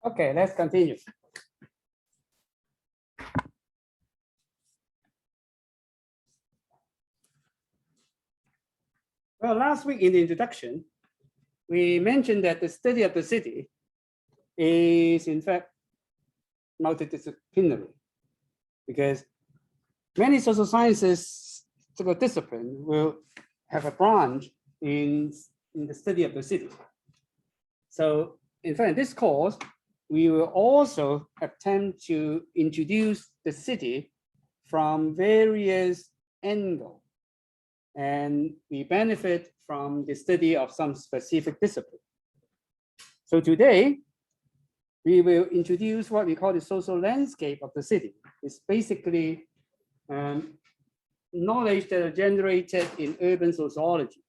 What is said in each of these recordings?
Okay, let's continue. Well, last week in the introduction, we mentioned that the study of the city is in fact multidisciplinary, because many social sciences discipline will have a branch in the study of the city. So in fact, in this course, we will also attempt to introduce the city from various angles, and we benefit from the study of some specific discipline. So today, we will introduce what we call the social landscape of the city. It's basically knowledge that are generated in urban sociology.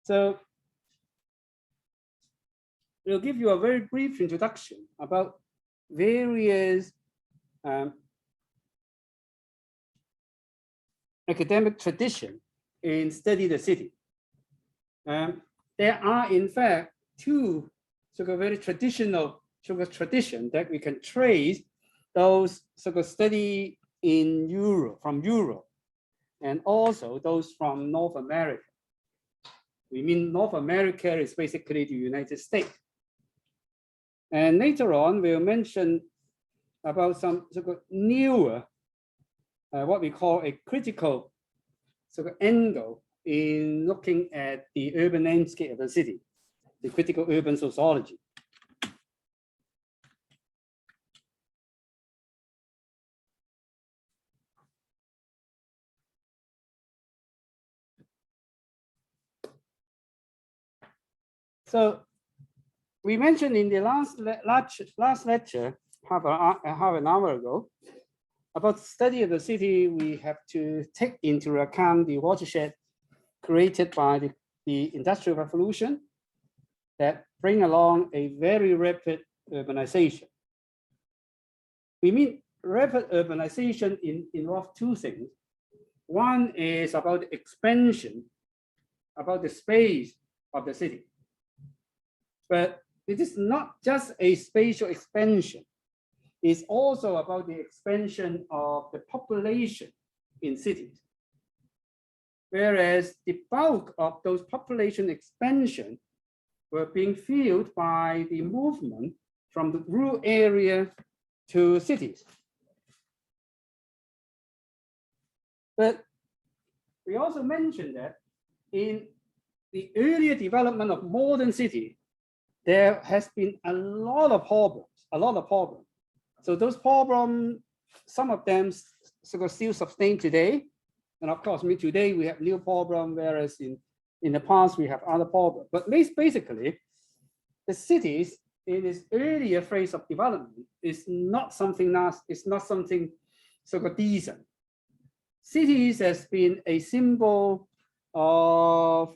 So we'll give you a very brief introduction about various academic tradition in study the city. There are in fact two very traditional tradition that we can trace those study in Europe, from Europe, and also those from North America. We mean North America is basically the United States. And later on, we'll mention about some newer, what we call a critical angle in looking at the urban landscape of the city, the critical urban sociology. So we mentioned in the last lecture, half an hour ago, about the study of the city, we have to take into account the watershed created by the Industrial Revolution that bring along a very rapid urbanization. We mean rapid urbanization involves two things. One is about the expansion, about the space of the city. But it is not just a spatial expansion. It's also about the expansion of the population in cities. Whereas the bulk of those population expansion were being fueled by the movement from the rural area to cities. But we also mentioned that in the earlier development of modern city, there has been a lot of problems. So those problems, some of them still sustain today. And of course, today we have new problems, whereas in the past we have other problems. But basically, the cities in its earlier phase of development is not something decent. Cities has been a symbol of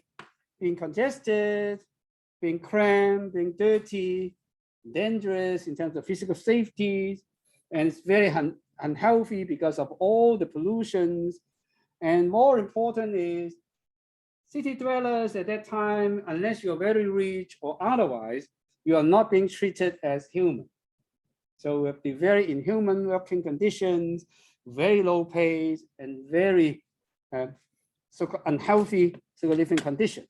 being congested, being cramped, being dirty, dangerous in terms of physical safety, and it's very unhealthy because of all the pollutions. And more important is city dwellers at that time, unless you're very rich or otherwise, you are not being treated as human. So we have the very inhuman working conditions, very low pays, and very unhealthy living condition.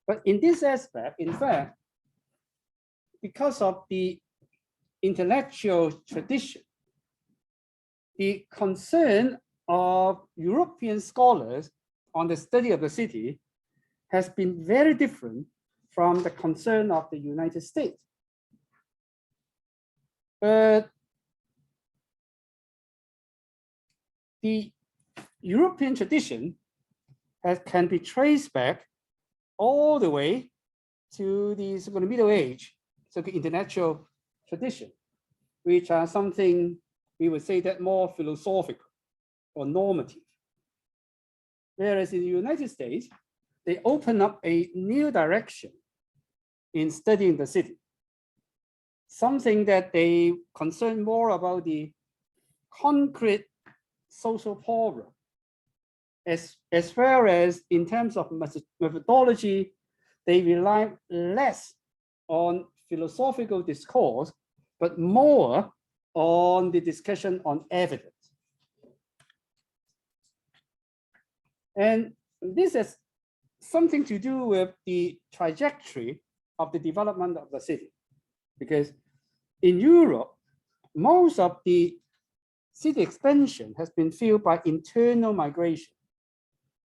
But in this aspect, in fact, because of the intellectual tradition, the concern of European scholars on the study of the city has been very different from the concern of the United States. But the European tradition can be traced back all the way to the sort of Middle Age, so the intellectual tradition, which are something we would say that more philosophical or normative. Whereas in the United States, they open up a new direction in studying the city, something that they concern more about the concrete social problem, as well as in terms of methodology, they rely less on philosophical discourse, but more on the discussion on evidence. And this has something to do with the trajectory of the development of the city. Because in Europe, most of the city expansion has been fueled by internal migration.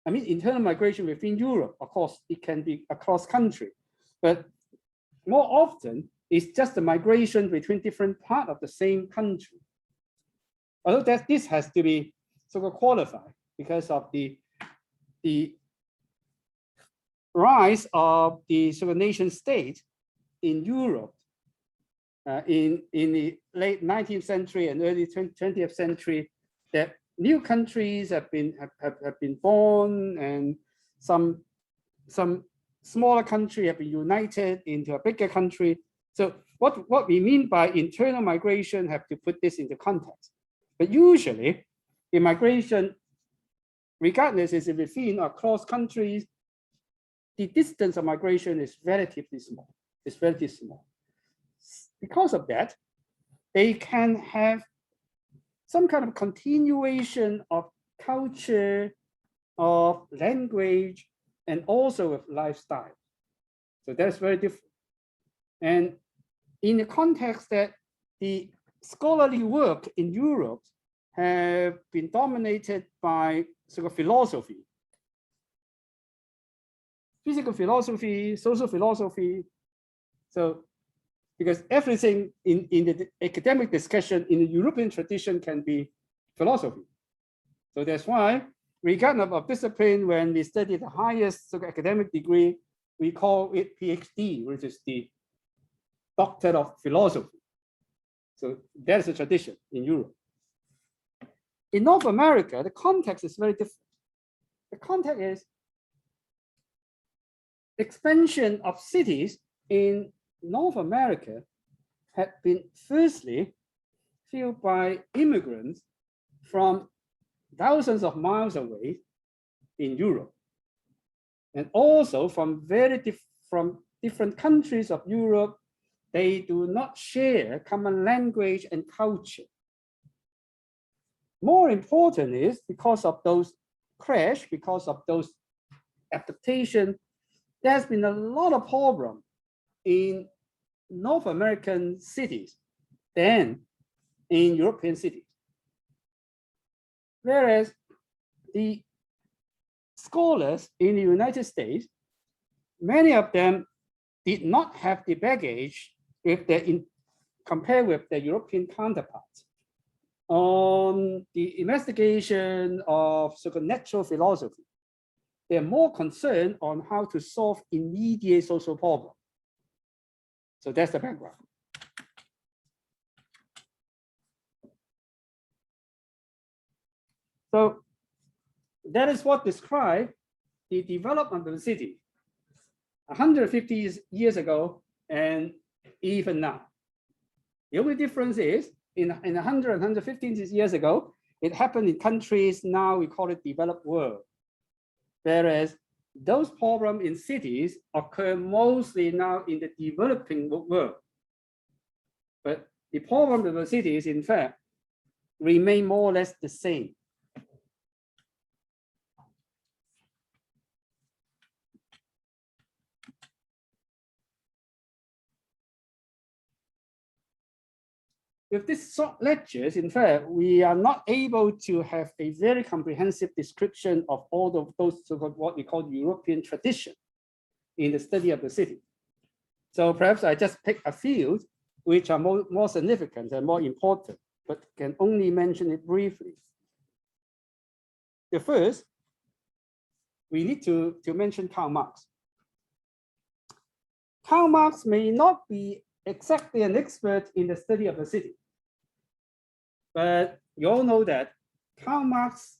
I mean, internal migration within Europe, of course, it can be across country, but more often it's just the migration between different parts of the same country. Although this has to be sort of qualified because of the rise of the sort of nation state in Europe in the late 19th century and early 20th century, that new countries have been born, and some smaller country have been united into a bigger country. So what we mean by internal migration have to put this into context. But usually, the migration, regardless is it within or across countries, the distance of migration is relatively small. It's relatively small. Because of that, they can have some kind of continuation of culture, of language, and also of lifestyle. So that's very different. And in the context that the scholarly work in Europe have been dominated by sort of philosophy, physical philosophy, social philosophy. So because everything in the academic discussion in the European tradition can be philosophy. So that's why, regardless of discipline, when we study the highest sort of academic degree, we call it PhD, which is the Doctor of Philosophy. So that's a tradition in Europe. In North America, the context is very different. The context is expansion of cities in North America had been firstly fueled by immigrants from thousands of miles away in Europe, and also from different countries of Europe. They do not share common language and culture. More important is because of those crash, because of those adaptation, there's been a lot of problem in North American cities than in European cities. Whereas the scholars in the United States, many of them did not have the baggage with compared with their European counterparts on the investigation of sort of natural philosophy. They're more concerned on how to solve immediate social problems. So that's the background. So that is what describes the development of the city 150 years ago and even now. The only difference is in 100 and 115 years ago, it happened in countries now we call it developed world. Whereas those problems in cities occur mostly now in the developing world. But the problem of the cities, in fact, remain more or less the same. With these short lectures, in fact, we are not able to have a very comprehensive description of all of those sort of what we call European tradition in the study of the city. So perhaps I just pick a few which are more significant and more important, but can only mention it briefly. The first, we need to mention Karl Marx. Karl Marx may not be exactly an expert in the study of the city, but you all know that Karl Marx's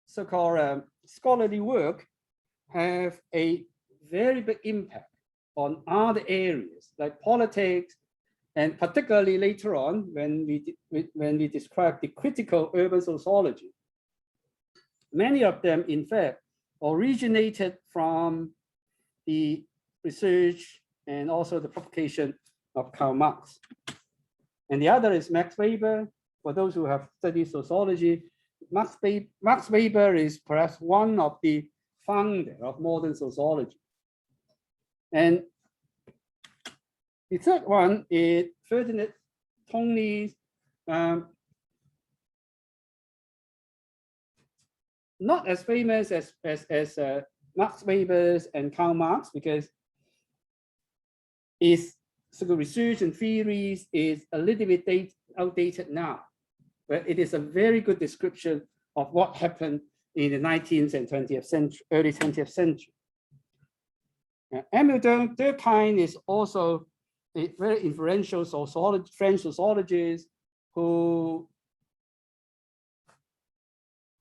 so-called scholarly work have a very big impact on other areas like politics, and particularly later on when we describe the critical urban sociology. Many of them, in fact, originated from the research and also the publication of Karl Marx. And the other is Max Weber. For those who have studied sociology, Max Weber is perhaps one of the founders of modern sociology. And the third one is Ferdinand Tönnies, not as famous as Max Weber's and Karl Marx, because his sort of research and theories is a little bit outdated now, but it is a very good description of what happened in the 19th and 20th century, early 20th century. Emile Durkheim is also a very influential French sociologist who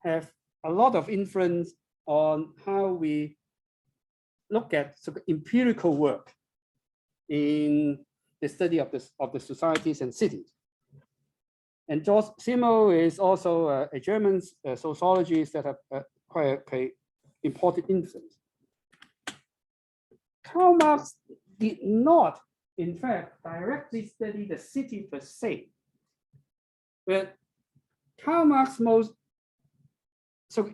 have a lot of influence on how we look at sort of empirical work in the study of the societies and cities. And George Simmel is also a German sociologist that have quite important influence. Karl Marx did not, in fact, directly study the city per se, but Karl Marx's most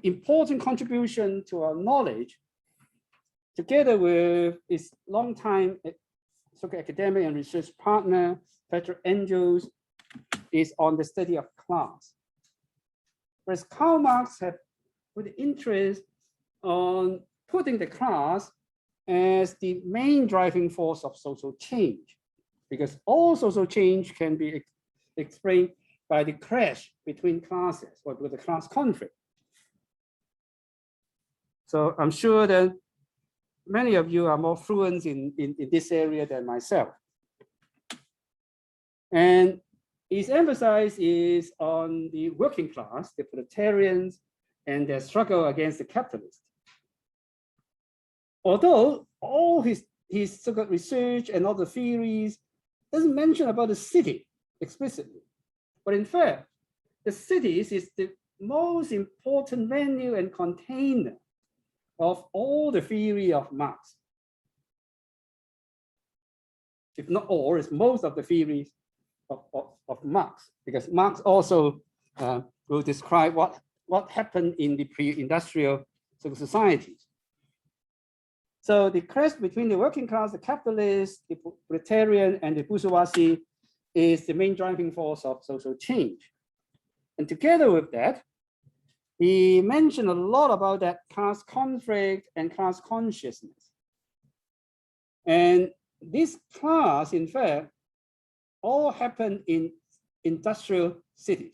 important contribution to our knowledge, together with his longtime academic and research partner, Patrick Engels, is on the study of class. Whereas Karl Marx had put interest on putting the class as the main driving force of social change, because all social change can be explained by the clash between classes or with the class conflict. So I'm sure that many of you are more fluent in this area than myself. And his emphasis is on the working class, the proletarians, and their struggle against the capitalists. Although all his so-called research and all the theories doesn't mention about the city explicitly, but in fact, the cities is the most important venue and container of all the theory of Marx. If not all, it's most of the theories of Marx, because Marx also will describe what happened in the pre-industrial societies. So the clash between the working class, the capitalists, the proletarian, and the bourgeoisie is the main driving force of social change. And together with that, he mentioned a lot about that class conflict and class consciousness. And this class, in fact, all happened in industrial cities.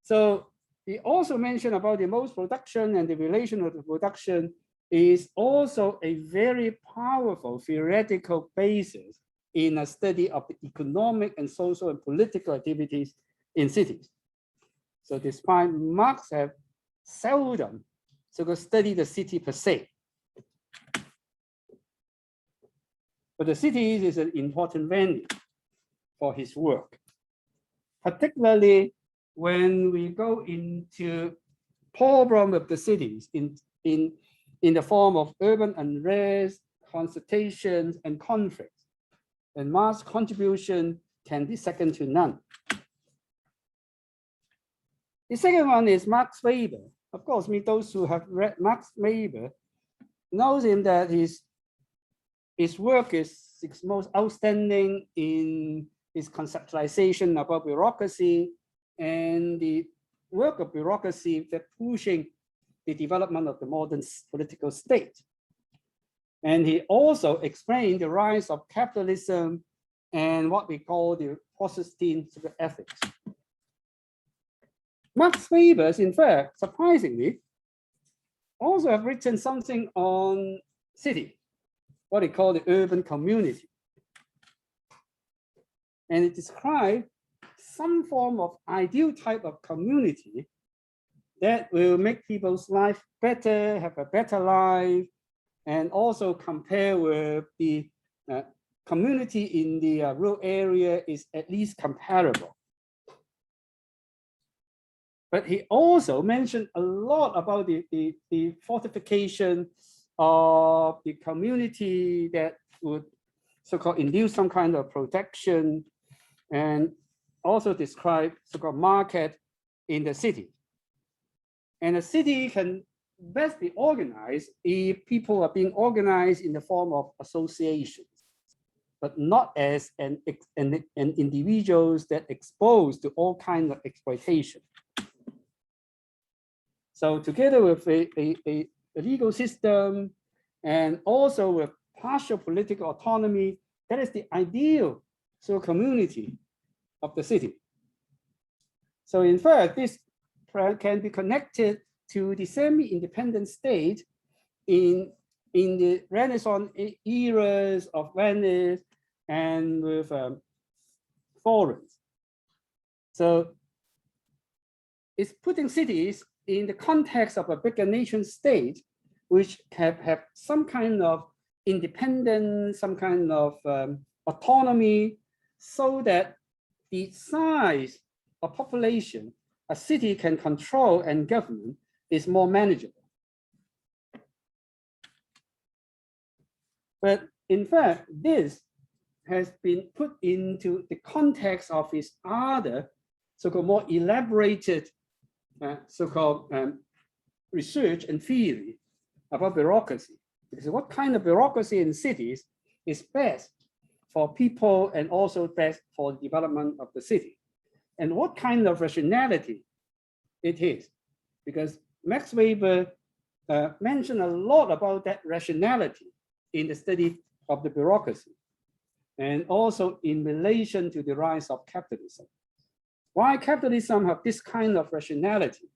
So he also mentioned about the most production, and the relation of the production is also a very powerful theoretical basis in a study of the economic and social and political activities in cities. So despite Marx have seldom studied the city per se, but the cities is an important venue for his work, particularly when we go into problem of the cities in the form of urban unrest, consultations, and conflicts. And Marx's contribution can be second to none. The second one is Max Weber. Of course, those who have read Max Weber knows him that his work is most outstanding in his conceptualization about bureaucracy and the work of bureaucracy that pushing the development of the modern political state. And he also explained the rise of capitalism and what we call the Protestant ethics. Max Weber, in fact, surprisingly, also have written something on city, what he called the urban community. And it described some form of ideal type of community that will make people's life better, have a better life, and also compare with the community in the rural area is at least comparable. But he also mentioned a lot about the fortification of the community that would so-called induce some kind of protection, and also describe so-called market in the city. And a city can best be organized if people are being organized in the form of associations, but not as an individuals that exposed to all kinds of exploitation. So together with a legal system and also with partial political autonomy, that is the ideal community of the city. So in fact, this can be connected to the semi-independent state in the Renaissance eras of Venice and with Florence. So it's putting cities in the context of a bigger nation state, which have some kind of independence, some kind of autonomy, so that the size of population a city can control and govern is more manageable. But in fact, this has been put into the context of his other so-called more elaborated so-called research and theory about bureaucracy. Because what kind of bureaucracy in cities is best for people and also best for the development of the city? And what kind of rationality it is? Because Max Weber mentioned a lot about that rationality in the study of the bureaucracy, and also in relation to the rise of capitalism. Why capitalism have this kind of rationality?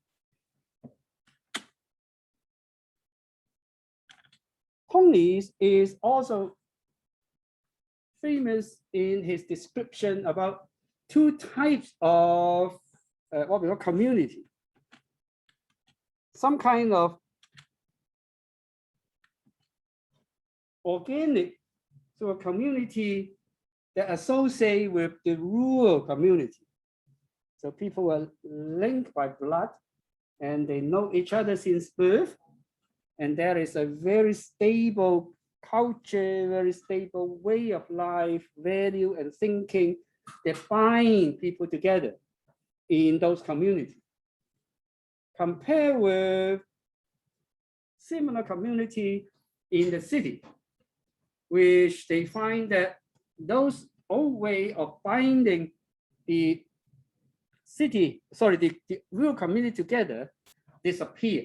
Tony is also famous in his description about two types of what we call community. Some kind of organic sort of community that associate with the rural community. So people are linked by blood and they know each other since birth. And there is a very stable culture, very stable way of life, value and thinking that bind people together in those communities. Compare with similar community in the city, which they find that those old way of binding the city, the rural community together disappear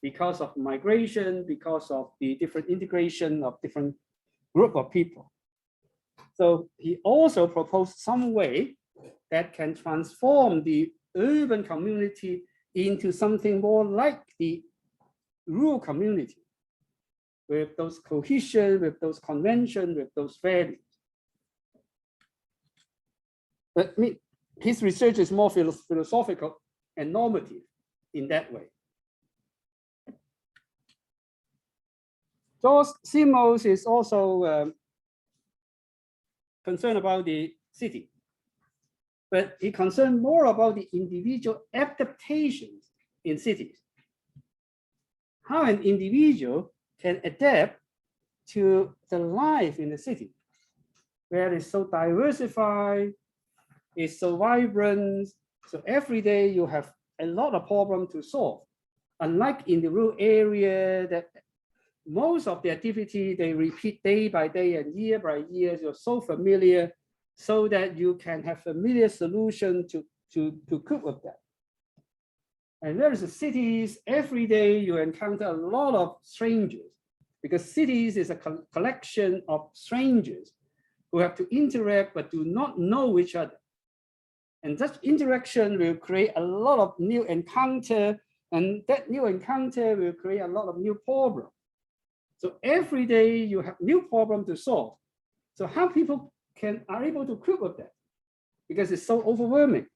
because of migration, because of the different integration of different group of people. So he also proposed some way that can transform the urban community into something more like the rural community, with those cohesion, with those conventions, with those values. But his research is more philosophical and normative in that way. George Simmels is also concerned about the city, but he concerned more about the individual adaptations in cities. How an individual can adapt to the life in the city, where it's so diversified, it's so vibrant. So every day you have a lot of problems to solve. Unlike in the rural area, that most of the activity they repeat day by day and year by year. You're so familiar, so that you can have familiar solution to cope with that. And there's cities, every day you encounter a lot of strangers, because cities is a collection of strangers who have to interact but do not know each other. And such interaction will create a lot of new encounter, and that new encounter will create a lot of new problems. So every day you have new problem to solve. So how people are able to cope with that? Because it's so overwhelming.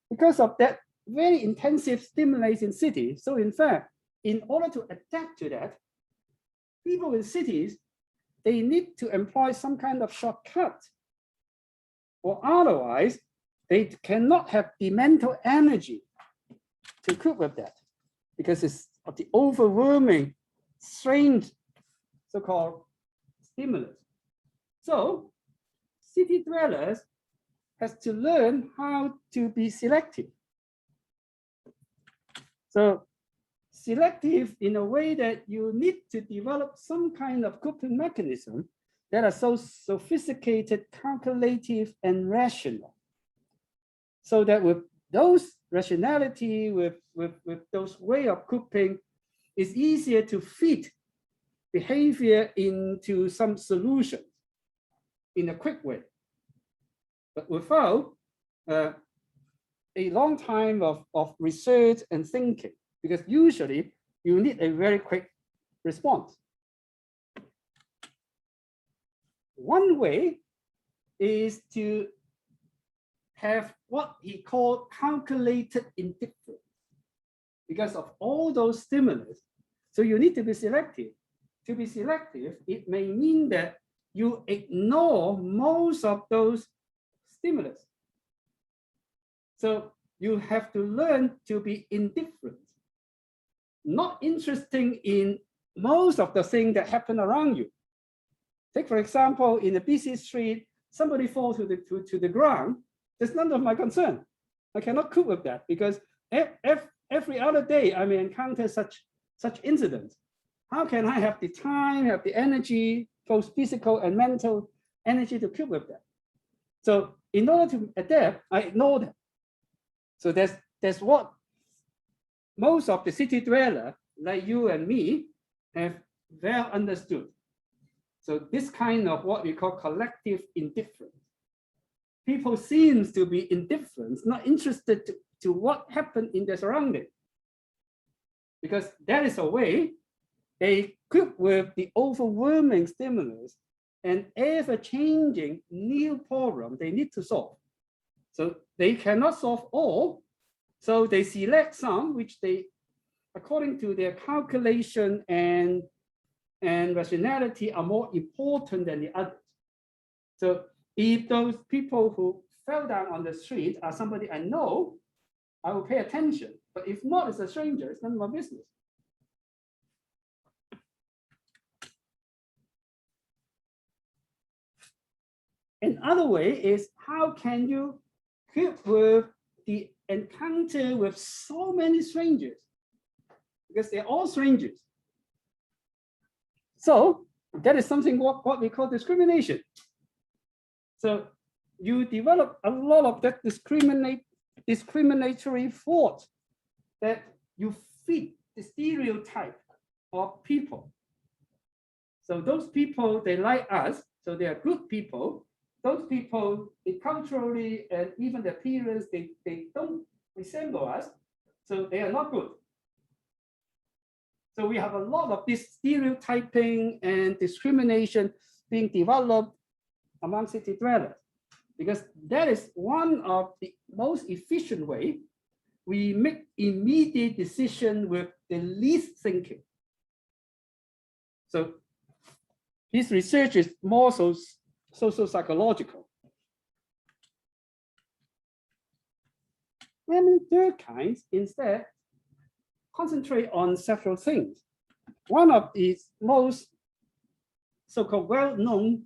Because of that very intensive stimulus in cities. So in fact, in order to adapt to that, people in cities, they need to employ some kind of shortcut, or otherwise they cannot have the mental energy to cope with that, because it's of the overwhelming, strange, so-called stimulus. So city dwellers has to learn how to be selective. So selective in a way that you need to develop some kind of coping mechanism that are so sophisticated, calculative, and rational. So that with those rationality, with those way of coping, it's easier to fit behavior into some solution in a quick way, but without a long time of research and thinking, because usually you need a very quick response. One way is to have what he called calculated indifference, because of all those stimulus. So you need to be selective. To be selective, it may mean that you ignore most of those stimulus. So you have to learn to be indifferent, not interested in most of the things that happen around you. Take, for example, in a busy street, somebody falls to the ground. It's none of my concern. I cannot cope with that, because every other day I may encounter such incidents. How can I have the time, have the energy, both physical and mental energy to cope with that? So in order to adapt, I ignore that. So that's what most of the city dweller, like you and me, have well understood. So this kind of what we call collective indifference. People seem to be indifferent, not interested to what happened in their surrounding, because that is a way they cope with the overwhelming stimulus and ever-changing new problem they need to solve. So they cannot solve all, so they select some which they, according to their calculation and rationality, are more important than the others. So if those people who fell down on the street are somebody I know, I will pay attention. But if not, it's a stranger, it's none of my business. Another way is, how can you cope with the encounter with so many strangers? Because they're all strangers. So that is something what we call discrimination. So you develop a lot of that discriminatory thought, that you fit the stereotype of people. So those people, they like us, so they are good people. Those people, they culturally and even the appearance, they don't resemble us, so they are not good. So we have a lot of this stereotyping and discrimination being developed among city dwellers, because that is one of the most efficient way we make immediate decision with the least thinking. So his research is more social psychological. And third kind instead concentrate on several things. One of its most so-called well-known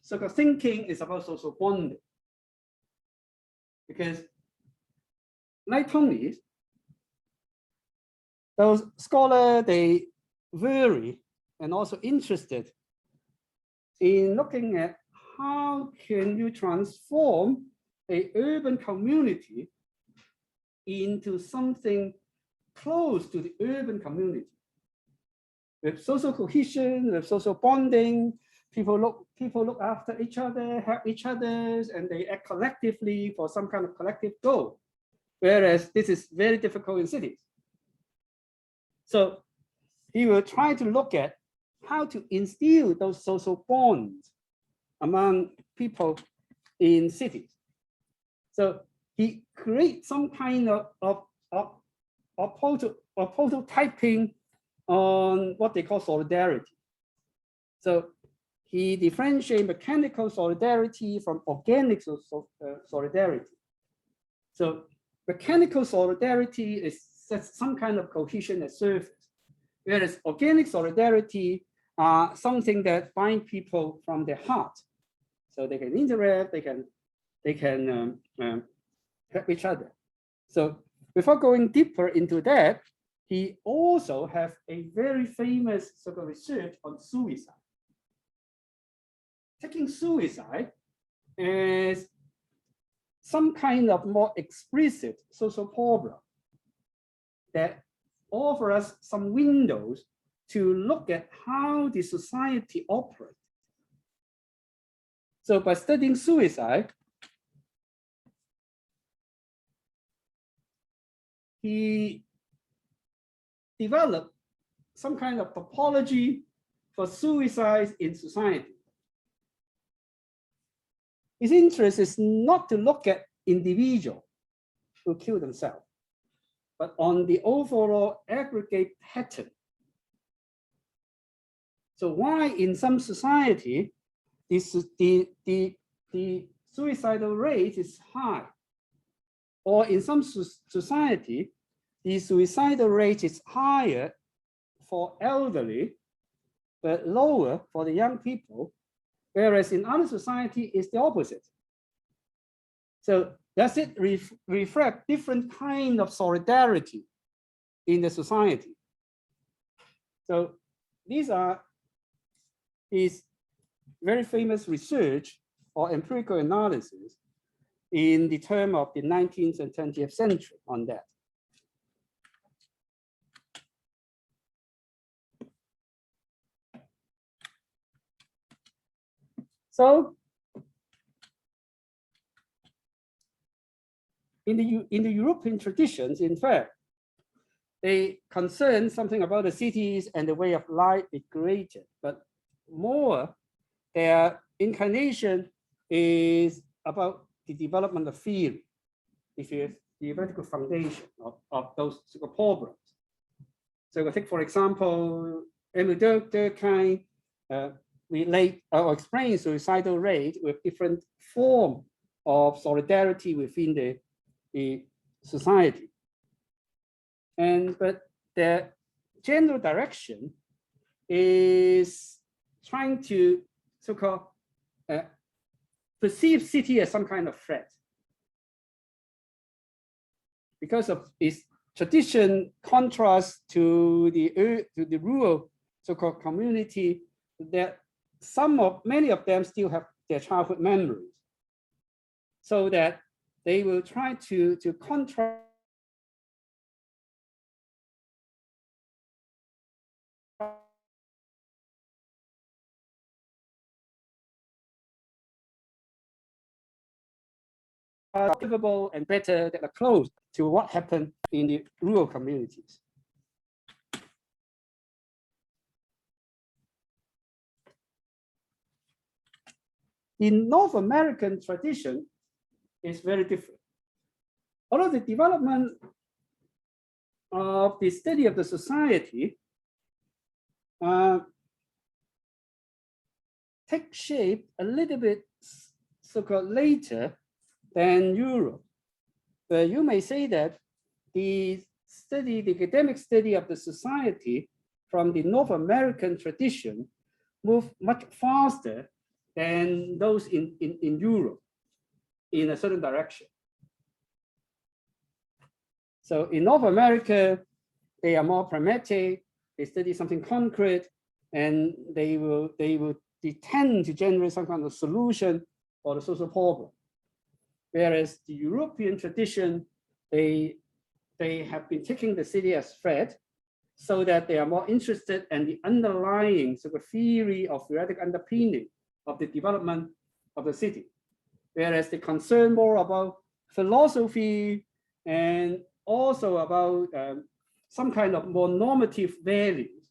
so-called thinking is about social bonding. Because like Tony's, those scholars, they vary and also interested in looking at how can you transform an urban community into something close to the urban community. With social cohesion, with social bonding, people look after each other, help each other, and they act collectively for some kind of collective goal. Whereas this is very difficult in cities. So he will try to look at how to instill those social bonds among people in cities. So he creates some kind of prototyping on what they call solidarity. So he differentiates mechanical solidarity from organic solidarity. So mechanical solidarity is some kind of cohesion at surface, whereas organic solidarity are something that bind people from their heart. So they can interact, they can help each other. So before going deeper into that, he also has a very famous sort of research on suicide. Taking suicide as some kind of more explicit social problem that offers us some windows to look at how the society operates. So by studying suicide, he developed some kind of topology for suicides in society. His interest is not to look at individuals who kill themselves, but on the overall aggregate pattern. So why in some society, the suicidal rate is high, or in some society, the suicidal rate is higher for elderly, but lower for the young people, whereas in other society it's the opposite. So does it reflect different kind of solidarity in the society? So these are his very famous research or empirical analysis in the term of the 19th and 20th century on that. So in the European traditions, in fact, they concern something about the cities and the way of life is created, but more their inclination is about the development of theory, the theoretical foundation of those sort of problems. So we'll take, for example, Emil Durkheim relate or explain suicidal rate with different form of solidarity within the society. But the general direction is trying to so-called perceive city as some kind of threat. Because of its tradition contrast to the rural so-called community, that many of them still have their childhood memories, so that they will try to contrast livable and better that are close to what happened in the rural communities. The North American tradition is very different. Although the development of the study of the society take shape a little bit so-called later than Europe. But you may say that the academic study of the society from the North American tradition moved much faster than those in Europe in a certain direction. So in North America, they are more pragmatic, they study something concrete, and they tend to generate some kind of solution for the social problem. Whereas the European tradition, they they have been taking the city as threat, so that they are more interested in the underlying sort of theory of theoretic underpinning of the development of the city, whereas they concern more about philosophy and also about some kind of more normative values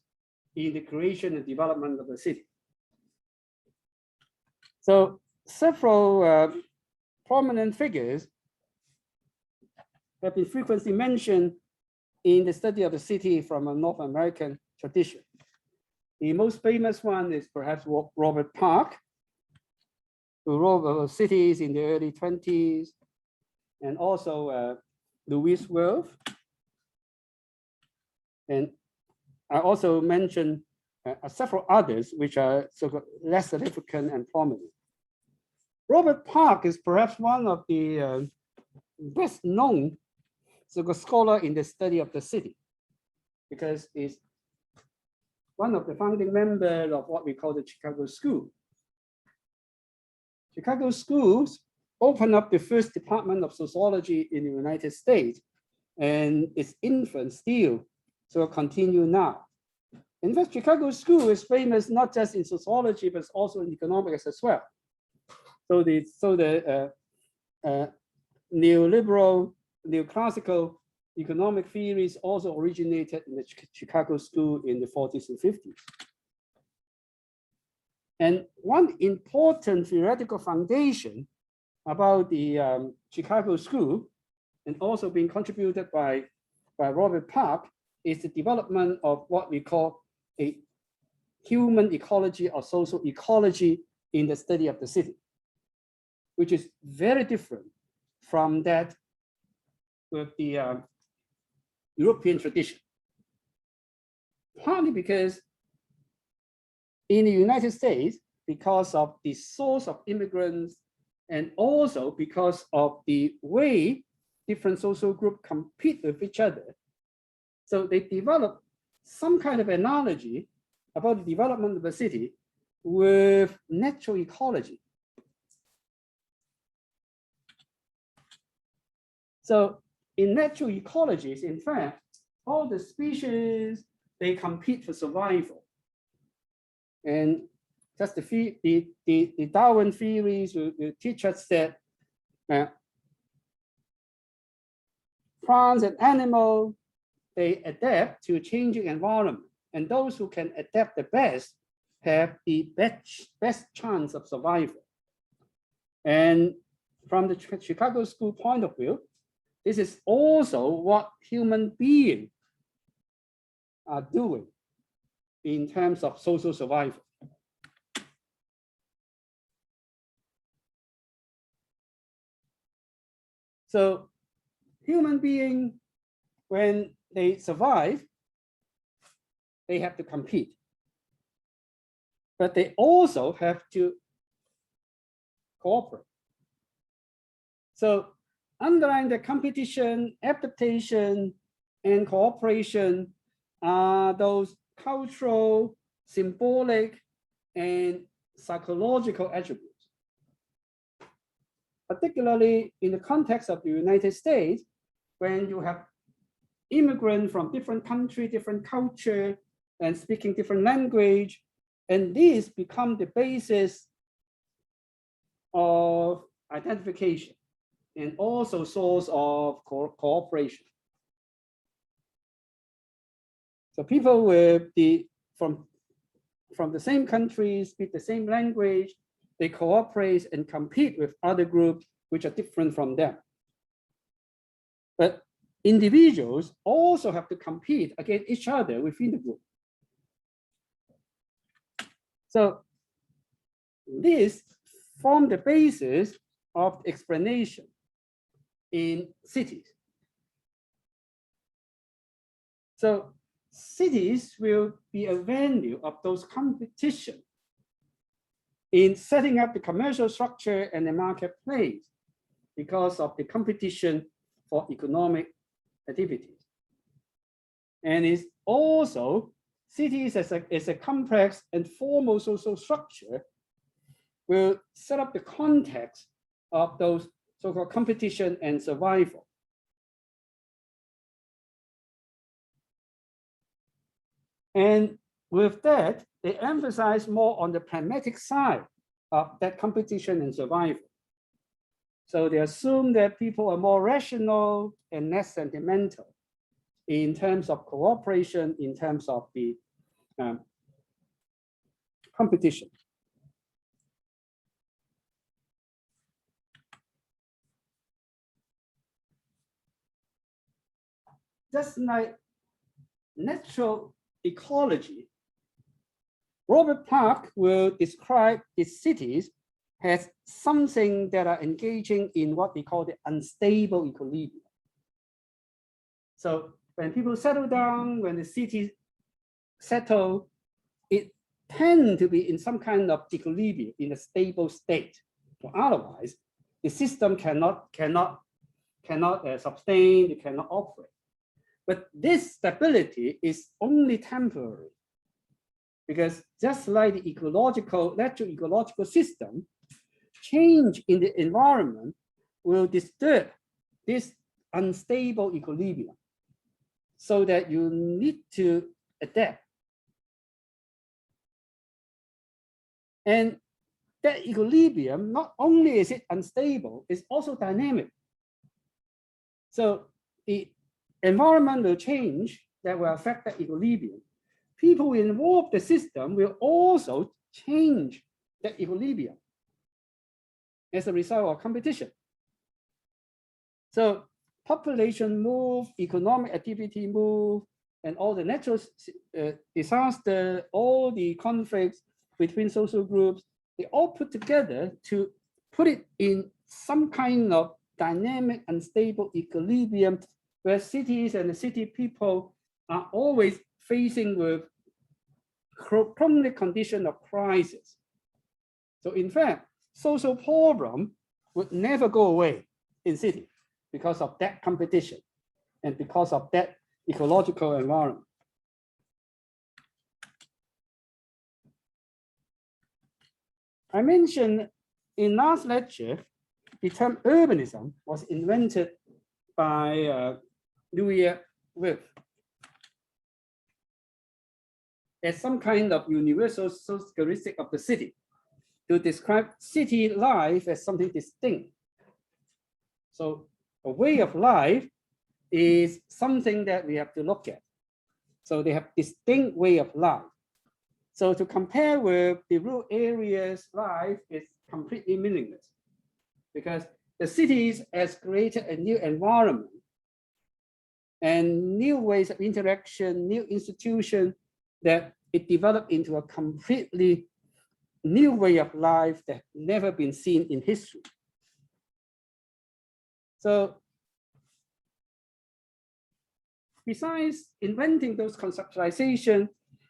in the creation and development of the city. So several prominent figures have been frequently mentioned in the study of the city from a North American tradition. The most famous one is perhaps Robert Park, who wrote about cities in the early 20s, and also Louis Wolff. And I also mentioned several others which are sort of less significant and prominent. Robert Park is perhaps one of the best known sort of scholar in the study of the city, because he's one of the founding members of what we call the Chicago School. Chicago schools opened up the first department of sociology in the United States, and its influence still so continue now. In fact, Chicago School is famous not just in sociology, but also in economics as well. So the neoliberal, neoclassical economic theories also originated in the Chicago School in the 40s and 50s. And one important theoretical foundation about the Chicago School, and also being contributed by Robert Park, is the development of what we call a human ecology or social ecology in the study of the city, which is very different from that with the European tradition. Partly because in the United States, because of the source of immigrants, and also because of the way different social groups compete with each other, so they develop some kind of analogy about the development of the city with natural ecology. So in natural ecologies, in fact, all the species, they compete for survival. And just the Darwin theories will teach us that plants and animals, they adapt to changing environment. And those who can adapt the best have the best chance of survival. And from the Chicago School point of view, this is also what human beings are doing in terms of social survival. So human beings, when they survive, they have to compete. But they also have to cooperate. So underlying the competition, adaptation, and cooperation are those cultural, symbolic, and psychological attributes. Particularly in the context of the United States, when you have immigrants from different countries, different culture, and speaking different language, and these become the basis of identification and also source of cooperation. So people with from the same country, speak the same language, they cooperate and compete with other groups which are different from them. But individuals also have to compete against each other within the group. So this forms the basis of explanation in cities. So cities will be a venue of those competition in setting up the commercial structure and the marketplace because of the competition for economic activities. And it's also cities as a complex and formal social structure will set up the context of those so-called competition and survival. And with that, they emphasize more on the pragmatic side of that competition and survival. So they assume that people are more rational and less sentimental in terms of cooperation, in terms of the competition. Just like natural ecology, Robert Park will describe its cities as something that are engaging in what they call the unstable equilibrium. So when people settle down, when the cities settle, it tends to be in some kind of equilibrium, in a stable state. Or otherwise, the system cannot sustain, it cannot operate. But this stability is only temporary, because just like the natural ecological system, change in the environment will disturb this unstable equilibrium, so that you need to adapt. And that equilibrium, not only is it unstable, it's also dynamic. So the environment will change that will affect the equilibrium. People involved in the system will also change the equilibrium as a result of competition. So population move, economic activity move, and all the natural disaster, all the conflicts between social groups, they all put together to put it in some kind of dynamic, unstable equilibrium, where cities and the city people are always facing with chronic condition of crisis. So in fact, social problem would never go away in cities because of that competition and because of that ecological environment. I mentioned in last lecture, the term urbanism was invented by Louis Wolff as some kind of universal characteristic of the city to describe city life as something distinct. So a way of life is something that we have to look at. So they have distinct way of life. So to compare with the rural areas life is completely meaningless, because the cities has created a new environment and new ways of interaction, new institution, that it developed into a completely new way of life that never been seen in history. So besides inventing those conceptualization,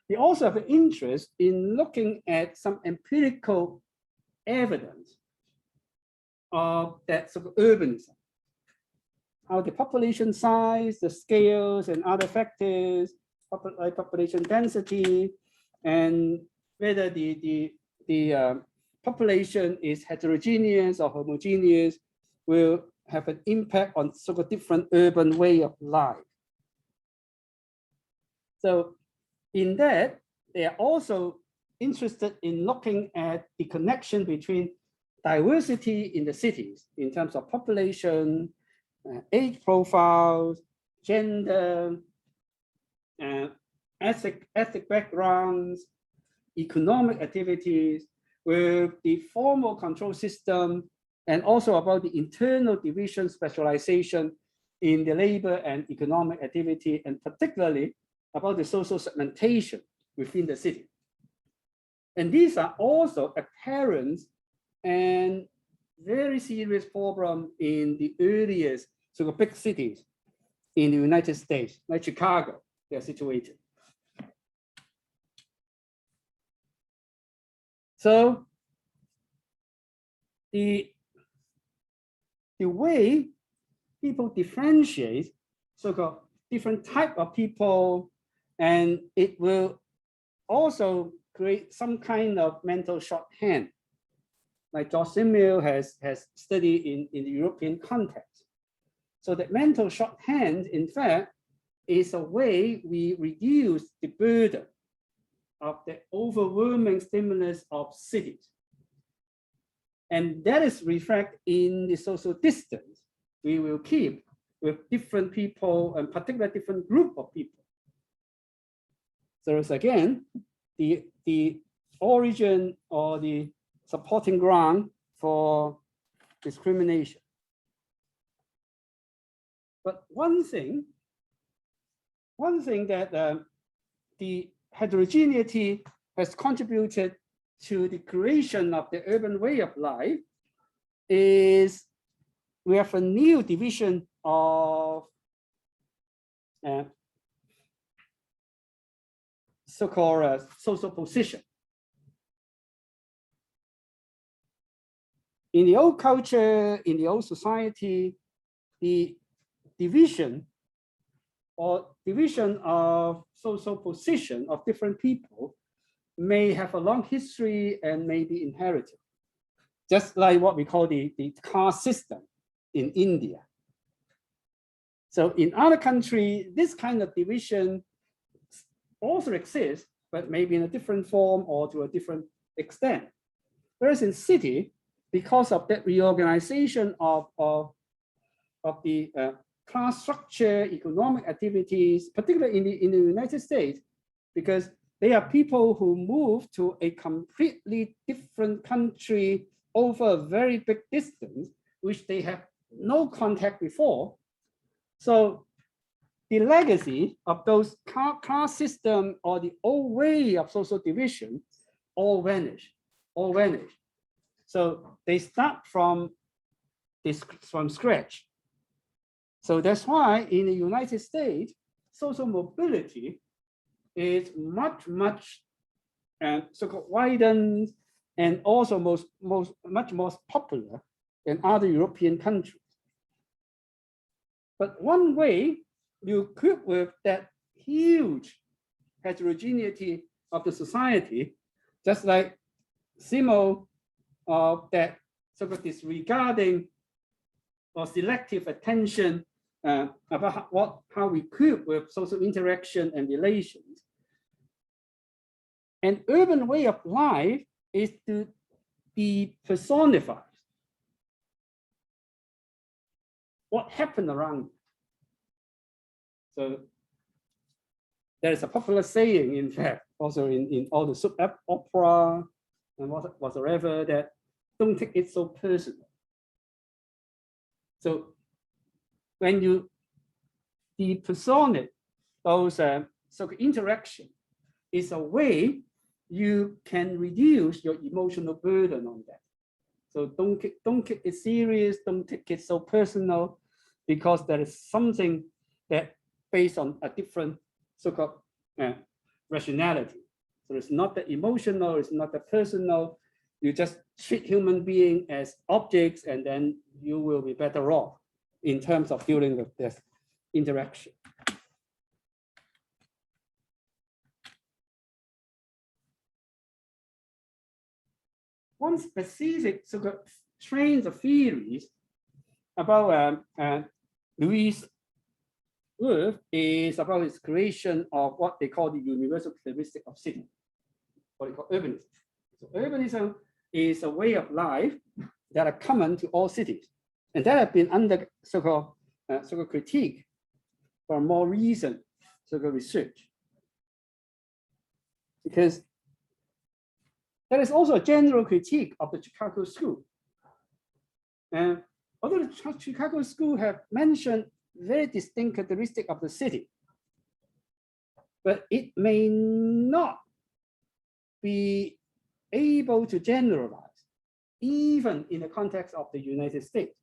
they also have an interest in looking at some empirical evidence of that sort of urbanism, how the population size, the scales, and other factors, like population density, and whether the population is heterogeneous or homogeneous, will have an impact on sort of different urban way of life. So in that, they are also interested in looking at the connection between diversity in the cities in terms of population, age profiles, gender, ethnic backgrounds, economic activities, with the formal control system, and also about the internal division specialization in the labor and economic activity, and particularly about the social segmentation within the city. And these are also apparent and very serious problem in the earliest sort of big cities in the United States, like Chicago, they're situated. So the way people differentiate so-called different type of people, and it will also create some kind of mental shorthand, like George Simmel has studied in the European context. So that mental shorthand, in fact, is a way we reduce the burden of the overwhelming stimulus of cities. And that is reflected in the social distance we will keep with different people and particularly different group of people. So it's again, the origin or the supporting ground for discrimination. But one thing that the heterogeneity has contributed to the creation of the urban way of life is we have a new division of so-called social position. In the old culture, in the old society, the division of social position of different people may have a long history and may be inherited. Just like what we call the caste system in India. So in other countries, this kind of division also exists, but maybe in a different form or to a different extent. Whereas in city, because of that reorganization of the class structure, economic activities, particularly in the United States, because they are people who move to a completely different country over a very big distance, which they have no contact before. So the legacy of those class system or the old way of social division all vanish. So they start from scratch. So that's why in the United States, social mobility is much so-called widened and also much more popular than other European countries. But one way you cope with that huge heterogeneity of the society, just like Simo of that sort of disregarding or selective attention about how we cope with social interaction and relations. An urban way of life is to be personified. What happened around? So there is a popular saying, in fact, also in all the soap opera and whatsoever, that don't take it so personal. So when you depersonate those so-called interaction, is a way you can reduce your emotional burden on that. So don't take it serious, don't take it so personal, because there is something that based on a different so-called rationality. So it's not the emotional, it's not the personal. You just treat human beings as objects, and then you will be better off in terms of dealing with this interaction. One specific sort of trains of theories about Louis' work is about his creation of what they call the universal characteristic of city, what they call urbanism. So urbanism is a way of life that are common to all cities, and that have been under so-called critique for more recent so-called research, because there is also a general critique of the Chicago School. And although the Chicago School have mentioned very distinct characteristic of the city, but it may not be able to generalize, even in the context of the United States,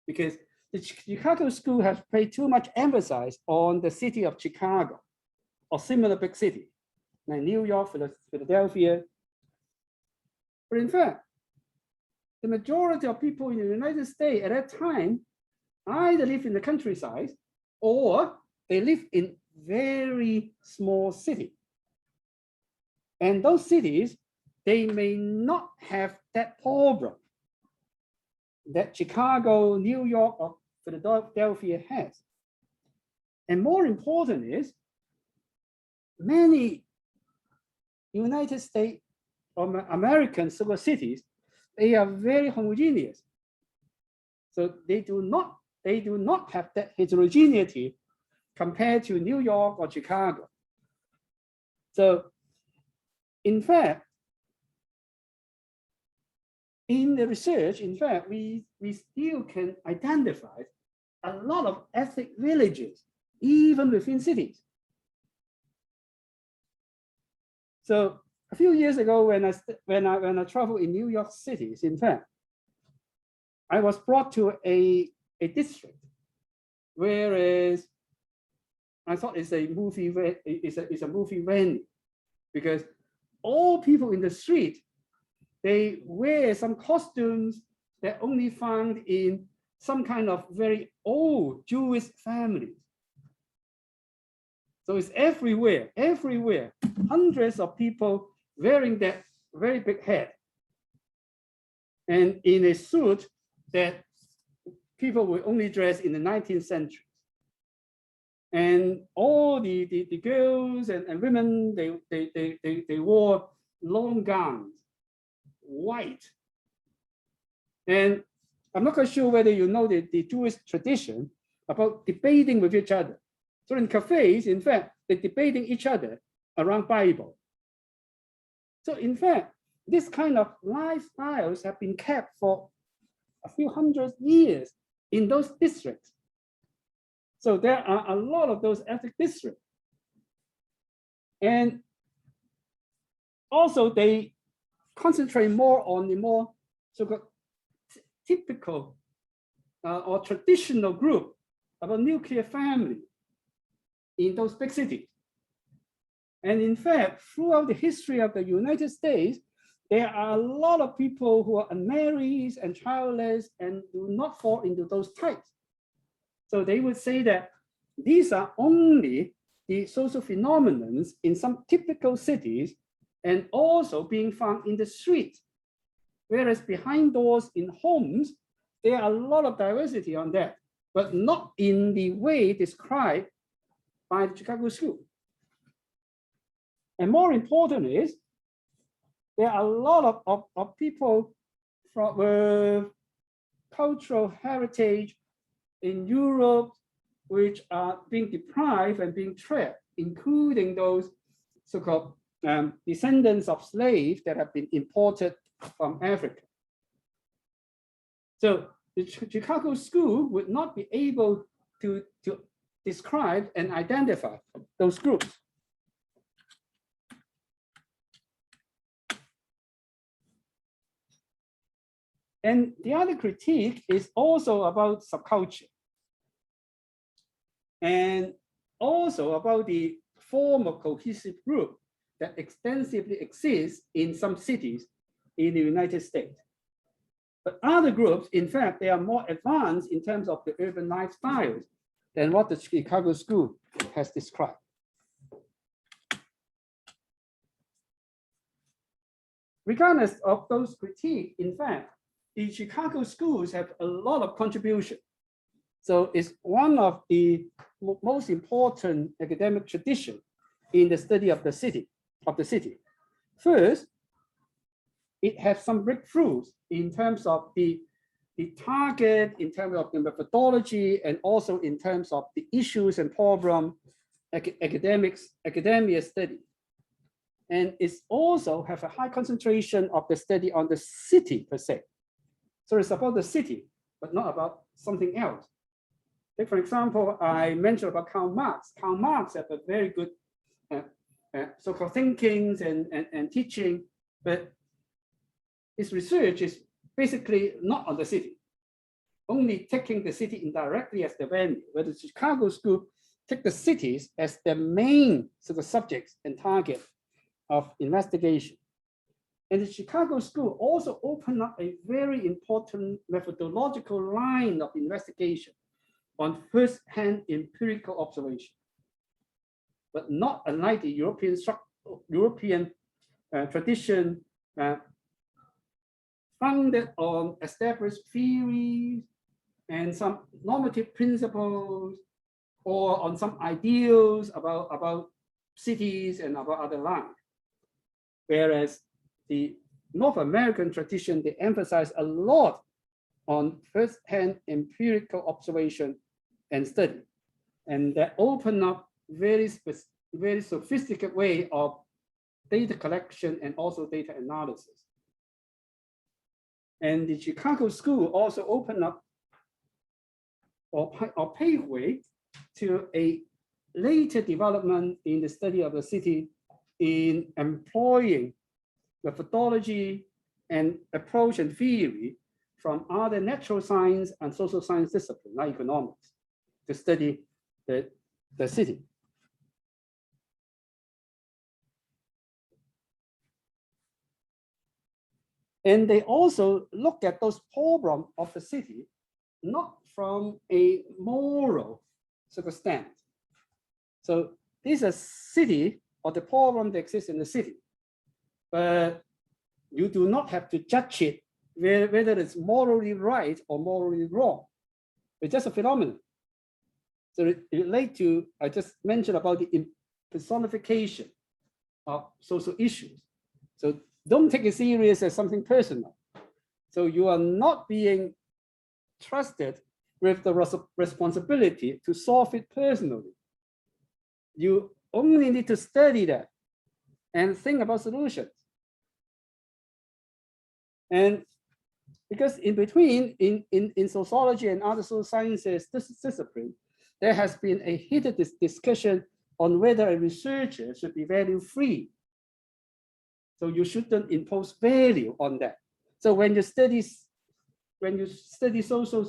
because the Chicago School has paid too much emphasis on the city of Chicago or similar big cities like New York, Philadelphia. But in fact, the majority of people in the United States at that time either live in the countryside or they live in very small cities. And those cities, they may not have that problem that Chicago, New York, or Philadelphia has. And more important is, many United States or American so-called cities, they are very homogeneous. So they do not have that heterogeneity compared to New York or Chicago. So in fact, in the research, in fact, we still can identify a lot of ethnic villages, even within cities. So a few years ago, when I traveled in New York City, in fact, I was brought to a district, whereas I thought it's a movie venue, because all people in the street, they wear some costumes that only found in some kind of very old Jewish families. So it's everywhere, everywhere. Hundreds of people wearing that very big hat and in a suit that people were only dressed in the 19th century. And all the girls and women, they wore long gowns, white. And I'm not quite sure whether you know the Jewish tradition about debating with each other. So in cafes, in fact, they're debating each other around Bible. So in fact, this kind of lifestyles have been kept for a few hundred years in those districts. So there are a lot of those ethnic districts. And also they concentrate more on the more so-called typical or traditional group about nuclear family in those big cities. And in fact, throughout the history of the United States, there are a lot of people who are unmarried and childless and do not fall into those types. So they would say that these are only the social phenomena in some typical cities and also being found in the street. Whereas behind doors in homes, there are a lot of diversity on that, but not in the way described by the Chicago School. And more important is, there are a lot of people from cultural heritage in Europe, which are being deprived and being trapped, including those so-called descendants of slaves that have been imported from Africa. So the Chicago School would not be able to describe and identify those groups. And the other critique is also about subculture and also about the form of cohesive group that extensively exists in some cities in the United States. But other groups, in fact, they are more advanced in terms of the urban lifestyles than what the Chicago School has described. Regardless of those critiques, in fact, the Chicago schools have a lot of contribution. So it's one of the most important academic traditions in the study of the city. First, it has some breakthroughs in terms of the target, in terms of the methodology, and also in terms of the issues and problem academia study. And it's also have a high concentration of the study on the city per se. So it's about the city, but not about something else. Take, for example, I mentioned about Karl Marx. Karl Marx has a very good so-called thinkings and teaching, but his research is basically not on the city, only taking the city indirectly as the venue, where the Chicago School take the cities as the main sort of subjects and target of investigation. And the Chicago School also opened up a very important methodological line of investigation on first-hand empirical observation, but not unlike the European tradition founded on established theories and some normative principles, or on some ideals about cities and about other land. Whereas the North American tradition, they emphasize a lot on first-hand empirical observation and study. And that open up very sophisticated way of data collection and also data analysis. And the Chicago School also opened up or paved way to a later development in the study of the city in employing methodology and approach and theory from other natural science and social science disciplines like economics to study the city. And they also look at those problems of the city, not from a moral circumstance. So this is a city or the problem that exists in the city, but you do not have to judge it whether it's morally right or morally wrong. It's just a phenomenon. So it relates to, I just mentioned about the personification of social issues. So don't take it serious as something personal. So you are not being trusted with the responsibility to solve it personally. You only need to study that and think about solutions. And because in between, in sociology and other social sciences discipline, there has been a heated discussion on whether a researcher should be value-free. So you shouldn't impose value on that. So when you study social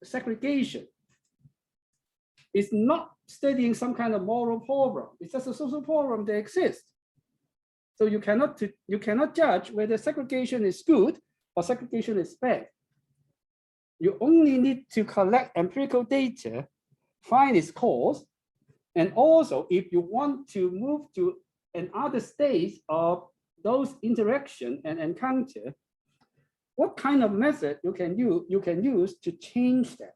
segregation, it's not studying some kind of moral problem. It's just a social problem that exists. So you cannot judge whether segregation is good or segregation is bad. You only need to collect empirical data, find its cause, and also if you want to move to another stage of those interaction and encounter, what kind of method you can use to change that.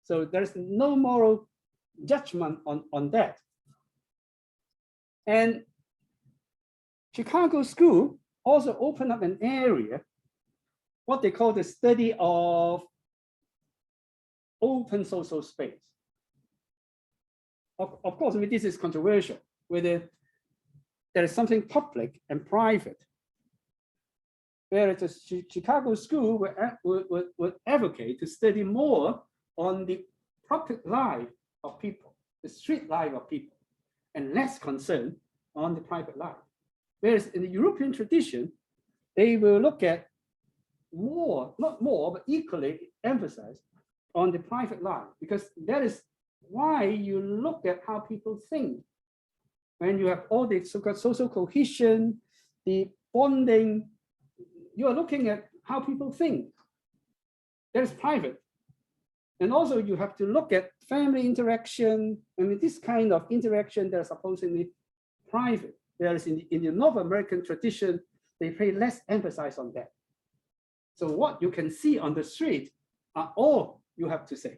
So there's no moral judgment on that. And Chicago School also opened up an area, what they call the study of open social space. Of course, I mean, this is controversial, whether there is something public and private. Whereas the Chicago School would advocate to study more on the public life of people, the street life of people, and less concern on the private life. Whereas in the European tradition, they will look at more, not more, but equally emphasize on the private life, because that is why you look at how people think. When you have all the so-called social cohesion, the bonding, you are looking at how people think. That is private. And also you have to look at family interaction. I mean, this kind of interaction that are supposedly private. Whereas in the North American tradition, they pay less emphasis on that. So what you can see on the street are all you have to say.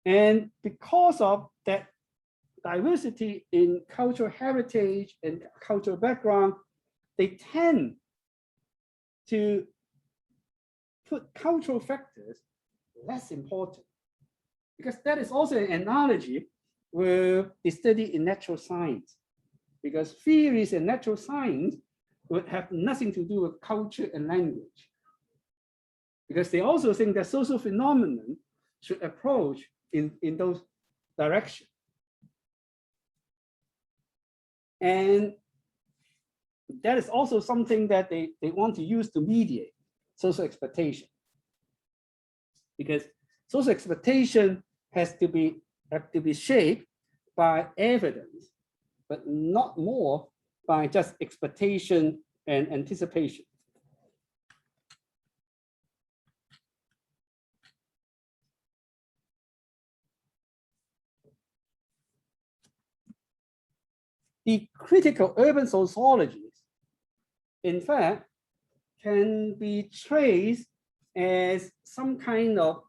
And because of that diversity in cultural heritage and cultural background, they tend to put cultural factors less important, because that is also an analogy with the study in natural science, because theories in natural science would have nothing to do with culture and language, because they also think that social phenomenon should approach in those directions. And that is also something that they want to use to mediate social expectation. Because social expectation have to be shaped by evidence, but not more by just expectation and anticipation. The critical urban sociologies, in fact, can be traced as some kind of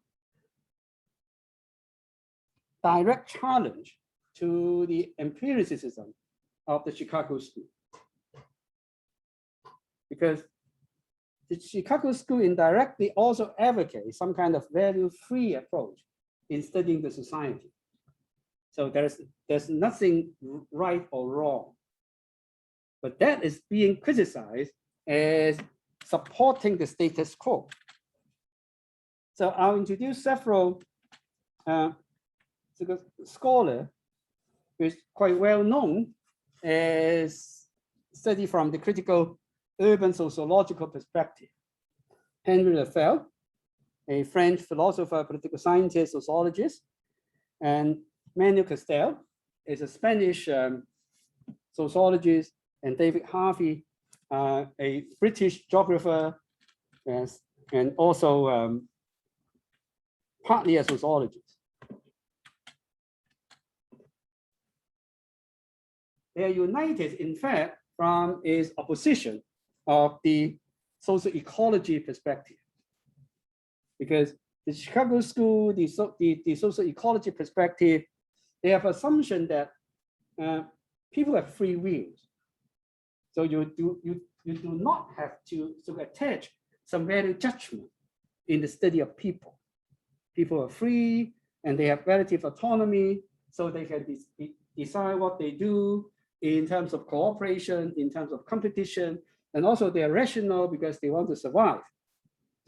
direct challenge to the empiricism of the Chicago School. Because the Chicago School indirectly also advocates some kind of value-free approach in studying the society. So there's nothing right or wrong. But that is being criticized as supporting the status quo. So I'll introduce several scholars who is quite well known as study from the critical urban sociological perspective. Henry Lefebvre, a French philosopher, political scientist, sociologist, and Manuel Castells is a Spanish sociologist, and David Harvey, a British geographer, yes, and also partly a sociologist. They are united, in fact, from its opposition of the social ecology perspective. Because the Chicago School, the social ecology perspective, they have assumption that people have free wills. So you do not have to attach some value judgment in the study of people. People are free and they have relative autonomy, so they can decide what they do in terms of cooperation, in terms of competition, and also they are rational because they want to survive.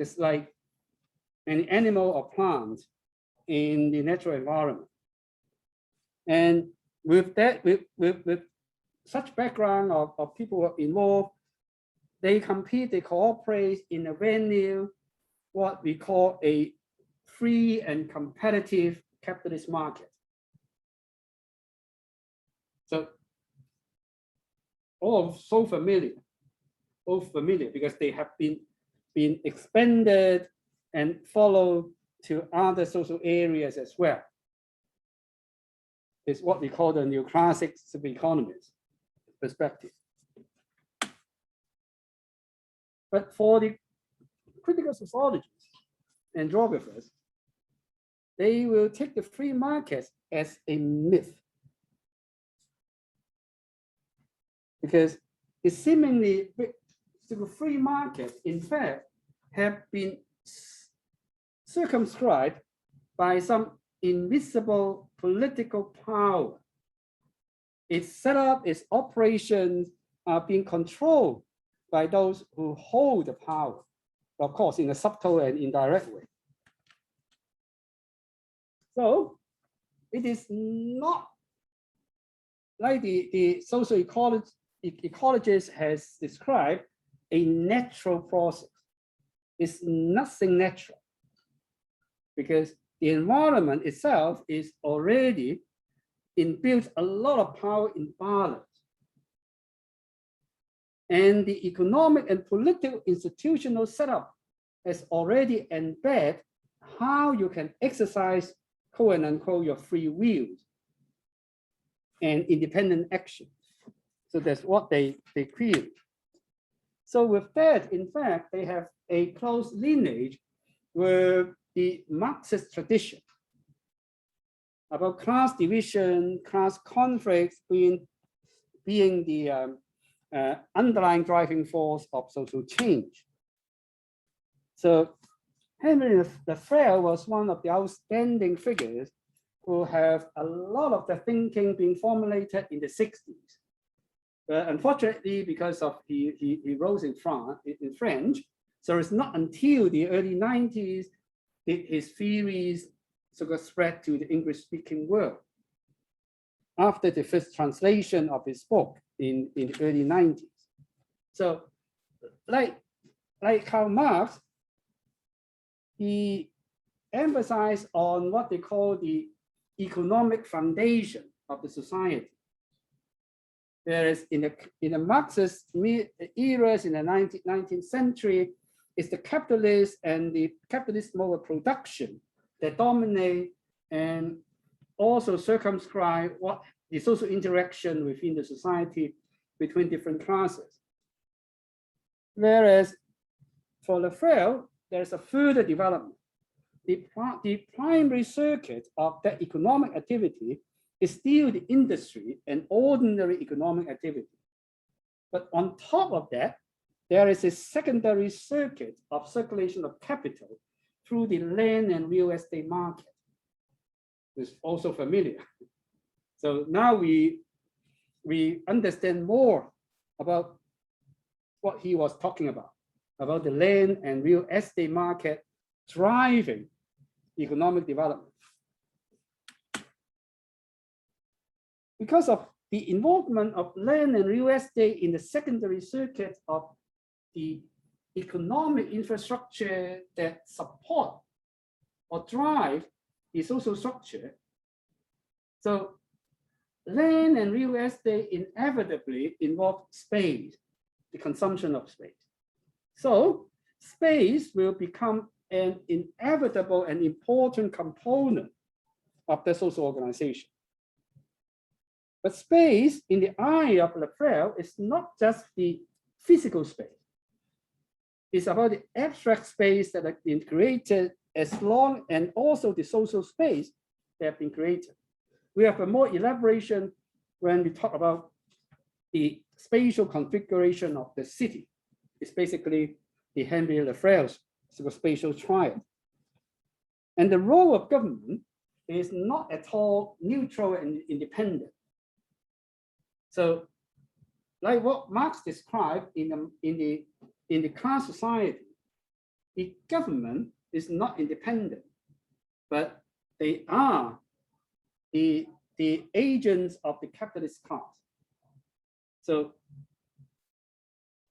Just like any animal or plant in the natural environment. And with that, with such background of people who are involved, they compete, they cooperate in a venue, what we call a free and competitive capitalist market. So all so familiar, because they have been expanded and followed to other social areas as well. It's what we call the neoclassic economist perspective. But for the critical sociologists and geographers, they will take the free market as a myth. Because the seemingly free market, in fact, have been circumscribed by some invisible political power. Its setup, its operations are being controlled by those who hold the power, of course, in a subtle and indirect way. So it is not like the social ecologist has described a natural process. It's nothing natural because the environment itself is already inbuilt a lot of power imbalance. And the economic and political institutional setup has already embedded how you can exercise, quote unquote, your free will and independent action. So that's what they create. So with that, in fact, they have a close lineage with the Marxist tradition about class division, class conflicts being the underlying driving force of social change. So Henry Lefebvre was one of the outstanding figures who have a lot of the thinking being formulated in the 60s. But unfortunately, because of he wrote in French, so it's not until the early 90s did his theories sort of spread to the English-speaking world. After the first translation of his book in the early 90s. So like Karl Marx, he emphasized on what they call the economic foundation of the society. Whereas in the Marxist eras in the 19th century, it's the capitalist and the capitalist mode of production that dominate and also circumscribe what the social interaction within the society between different classes. Whereas for Lefebvre, there's a further development the primary circuit of that economic activity is still the industry and ordinary economic activity. But on top of that, there is a secondary circuit of circulation of capital through the land and real estate market. It's also familiar. So now we understand more about what he was talking about the land and real estate market driving economic development. Because of the involvement of land and real estate in the secondary circuit of the economic infrastructure that support or drive the social structure, so land and real estate inevitably involve space, the consumption of space. So space will become an inevitable and important component of the social organization. But space, in the eye of Lafleur, is not just the physical space. It's about the abstract space that have been created as long, and also the social space that have been created. We have a more elaboration when we talk about the spatial configuration of the city. It's basically the Henry Lafleur's spatial triad. And the role of government is not at all neutral and independent. So, like what Marx described in the class society, the government is not independent, but they are the agents of the capitalist class. So,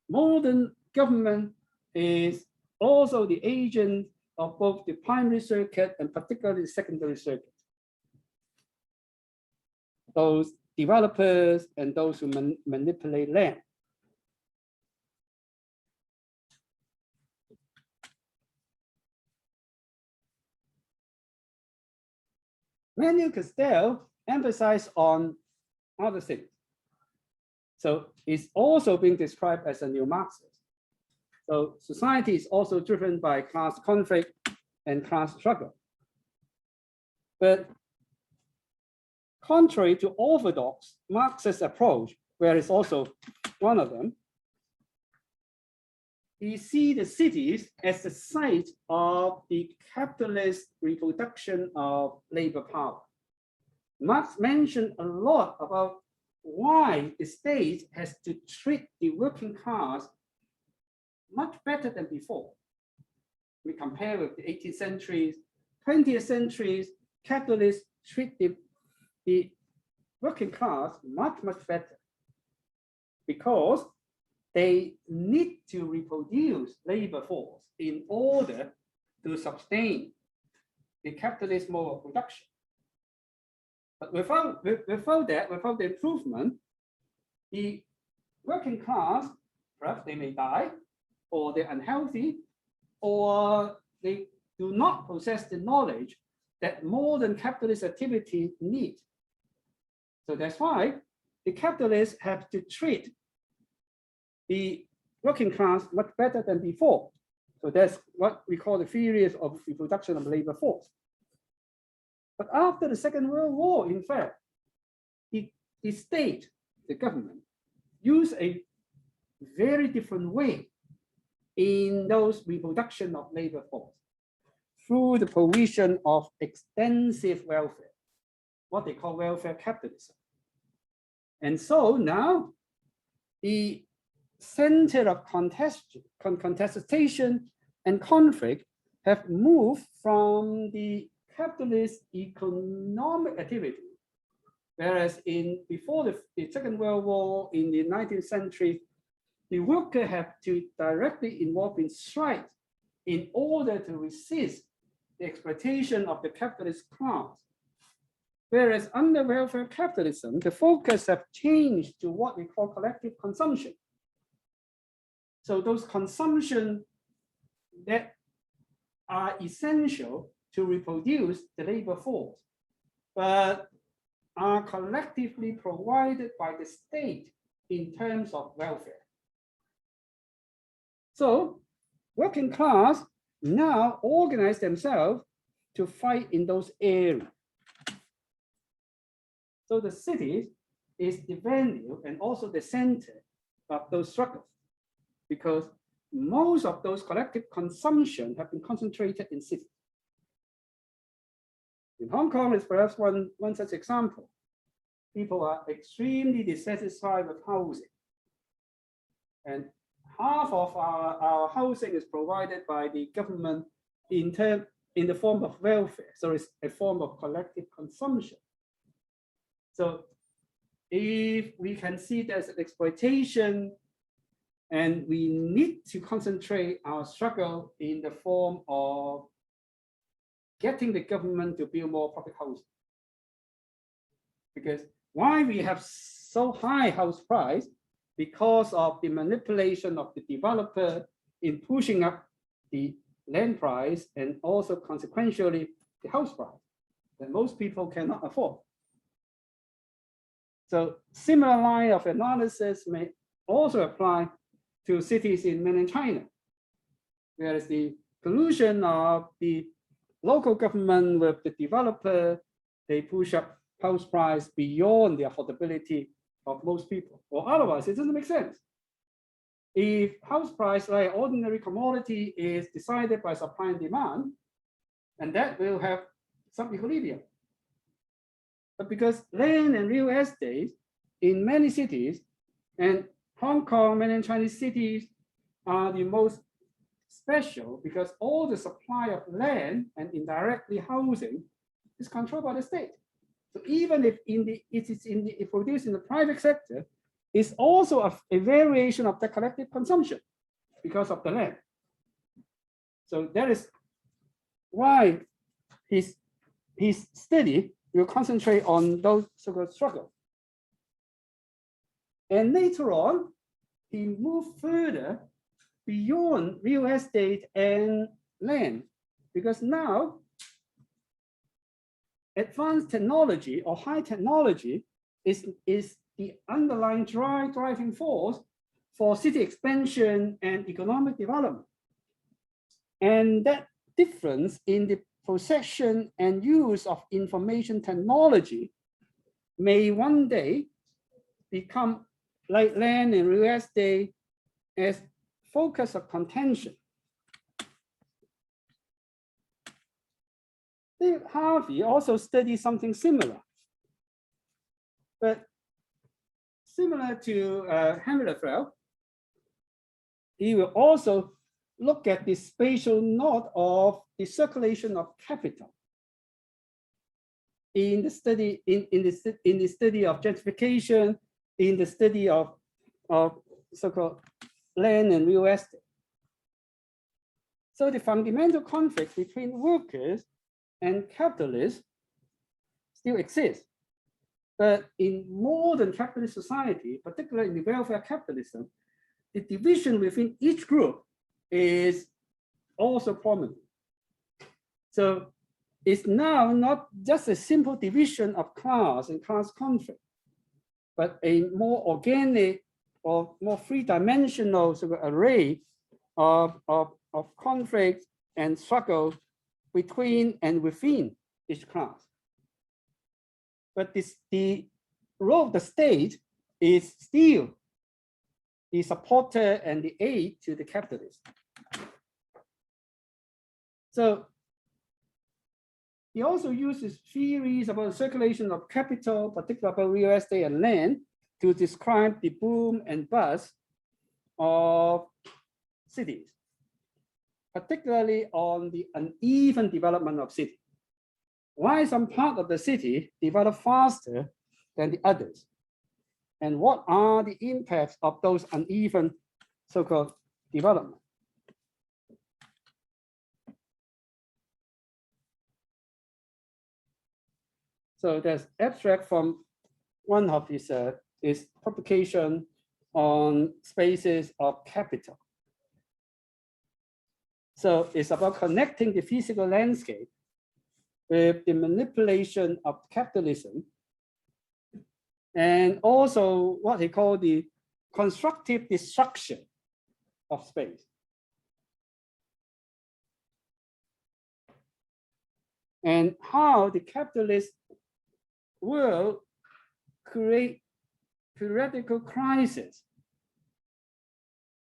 modern government is also the agent of both the primary circuit and particularly the secondary circuit. Those developers and those who manipulate land. Manuel Castells emphasized on other things. So it's also being described as a neo-Marxist. So society is also driven by class conflict and class struggle. But contrary to orthodox Marxist approach, where it's also one of them, we see the cities as the site of the capitalist reproduction of labor power. Marx mentioned a lot about why the state has to treat the working class much better than before. We compare with the 18th century, 20th centuries, capitalists treat the working class much better because they need to reproduce labor force in order to sustain the capitalist mode of production. But without the improvement, the working class, perhaps they may die, or they're unhealthy, or they do not possess the knowledge that modern capitalist activity needs. So that's why the capitalists have to treat the working class much better than before. So that's what we call the theory of reproduction of labor force. But after the Second World War, in fact, the state, the government, used a very different way in those reproduction of labor force through the provision of extensive welfare, what they call welfare capitalism. And so now the center of contestation and conflict have moved from the capitalist economic activity, whereas before the Second World War in the 19th century, the worker have to directly involve in strike in order to resist the exploitation of the capitalist class. Whereas under welfare capitalism, the focus have changed to what we call collective consumption. So those consumption that are essential to reproduce the labor force, but are collectively provided by the state in terms of welfare. So working class now organize themselves to fight in those areas. So the city is the venue and also the center of those struggles, because most of those collective consumption have been concentrated in cities. In Hong Kong is perhaps one such example. People are extremely dissatisfied with housing. And half of our housing is provided by the government in the form of welfare. So it's a form of collective consumption. So if we can see there's an exploitation, and we need to concentrate our struggle in the form of getting the government to build more public housing. Because why we have so high house price? Because of the manipulation of the developer in pushing up the land price and also consequentially the house price that most people cannot afford. So similar line of analysis may also apply to cities in mainland China, whereas the collusion of the local government with the developer, they push up house price beyond the affordability of most people, or otherwise it doesn't make sense. If house price, like ordinary commodity, is decided by supply and demand, and that will have some equilibrium. But because land and real estate in many cities, and Hong Kong, mainland Chinese cities are the most special because all the supply of land and indirectly housing is controlled by the state. So even if it is produced in the private sector, it's also a variation of the collective consumption because of the land. So that is why his study will concentrate on those so-called struggles. And later on, he moved further beyond real estate and land, because now advanced technology or high technology is the underlying driving force for city expansion and economic development. And that difference in the possession and use of information technology may one day become like land and real estate as focus of contention. David Harvey also studied something similar, but similar to Hammerfeld, he will also look at the spatial knot of the circulation of capital in the study of gentrification, in the study of so-called land and real estate. So the fundamental conflict between workers and capitalists still exists. But in modern capitalist society, particularly in the welfare capitalism, the division within each group is also prominent. So it's now not just a simple division of class and class conflict, but a more organic or more three-dimensional sort of array of conflicts and struggles between and within each class. But the role of the state is still the supporter and the aid to the capitalists. So he also uses theories about the circulation of capital, particularly about real estate and land, to describe the boom and bust of cities, particularly on the uneven development of cities. Why some part of the city develop faster than the others? And what are the impacts of those uneven so-called development? So there's abstract from one of his publication on spaces of capital. So it's about connecting the physical landscape with the manipulation of capitalism, and also what he called the constructive destruction of space. and how the capitalist world create periodical crisis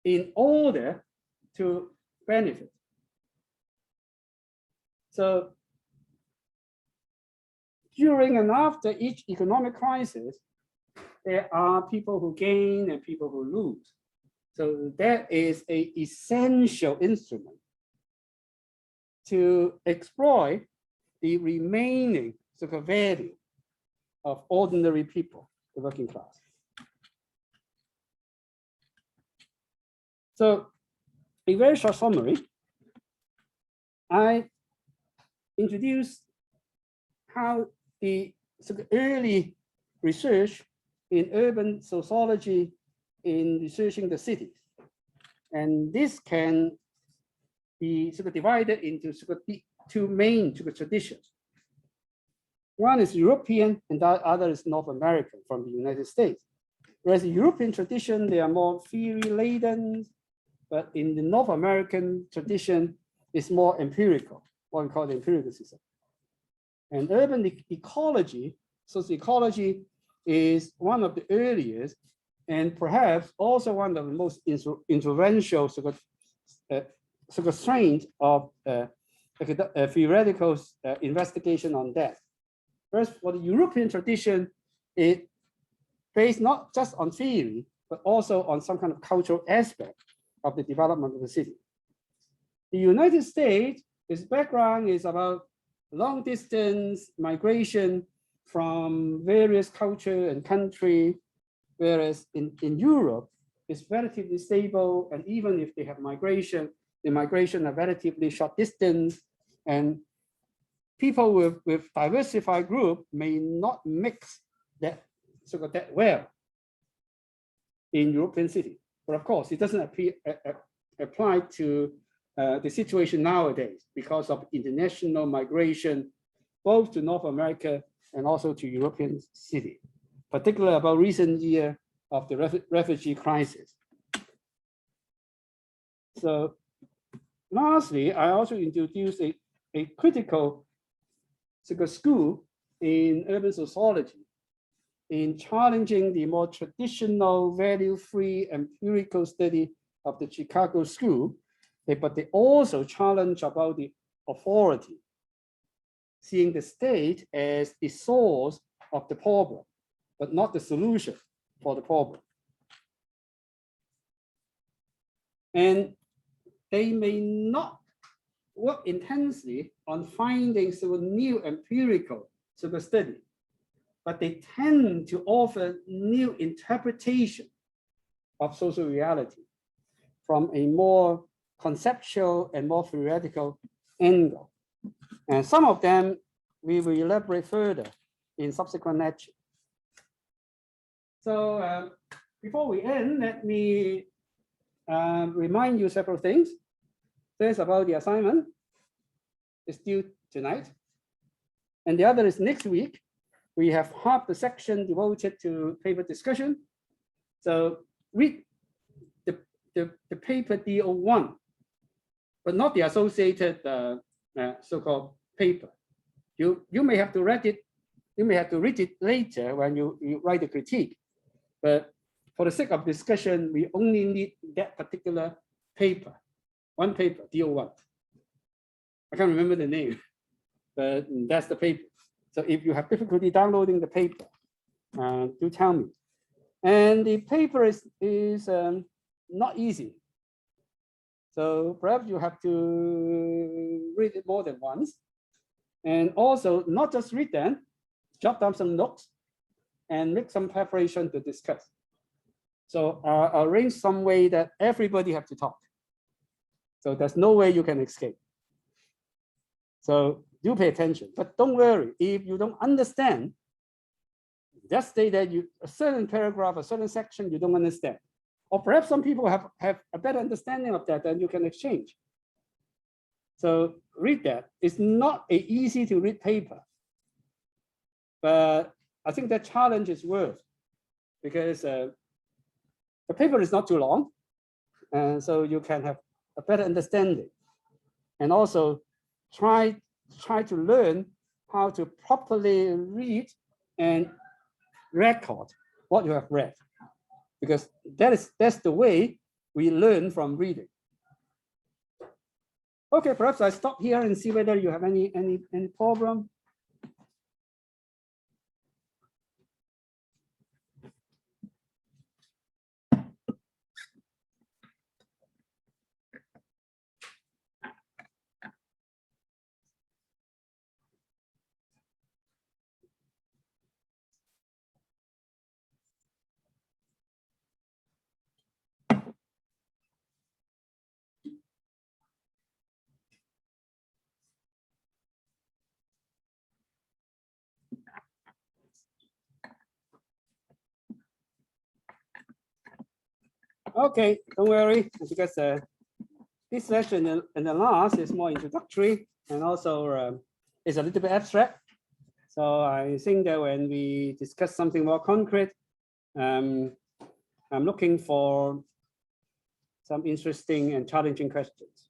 in order to benefit. So during and after each economic crisis, there are people who gain and people who lose. So that is an essential instrument to exploit the remaining sort of value of ordinary people, the working class. So a very short summary, I introduced how the sort of early research in urban sociology in researching the cities. And this can be sort of divided into sort of two main sort of traditions. One is European and the other is North American from the United States. Whereas the European tradition, they are more theory-laden, but in the North American tradition, it's more empirical, what we call the empiricism. And urban ecology, sociology is one of the earliest and perhaps also one of the most influential sort of strains of theoretical investigation on that. First, for the European tradition, it based not just on theory, but also on some kind of cultural aspect of the development of the city. The United States, its background is about long distance migration from various culture and country, whereas in Europe, it's relatively stable. And even if they have migration, the migration are relatively short distance, and people with diversified group may not mix that sort of that well in European city. But of course, it doesn't apply to the situation nowadays because of international migration, both to North America and also to European city, particularly about recent year of the refugee crisis. So lastly, I also introduced a critical school in urban sociology in challenging the more traditional value-free empirical study of the Chicago school, but they also challenge about the authority, seeing the state as the source of the problem, but not the solution for the problem. And they may not work intensely on finding sort of new empirical sort of study, but they tend to offer new interpretation of social reality from a more conceptual and more theoretical angle. And some of them we will elaborate further in subsequent lecture. So before we end, let me remind you several things. First, about the assignment. It's due tonight. And the other is next week. We have half the section devoted to paper discussion. So read the paper D01, but not the associated so-called paper. You may have to read it. You may have to read it later when you write the critique. But for the sake of discussion, we only need that particular paper, one paper, D01. I can't remember the name, but that's the paper. So if you have difficulty downloading the paper, do tell me. And the paper is not easy. So perhaps you have to read it more than once. And also not just read them, jot down some notes and make some preparation to discuss. So arrange some way that everybody have to talk. So there's no way you can escape. So do pay attention, but don't worry. If you don't understand, just say that a certain paragraph, a certain section you don't understand. Or perhaps some people have a better understanding of that, and you can exchange. So read that. It's not an easy to read paper, but I think that challenge is worth, because the paper is not too long, and so you can have a better understanding, and also try to learn how to properly read and record what you have read, because that's the way we learn from reading. Okay, perhaps I stop here and see whether you have any problem. Okay, don't worry, because this session and the last is more introductory, and also it's a little bit abstract. So I think that when we discuss something more concrete, I'm looking for some interesting and challenging questions.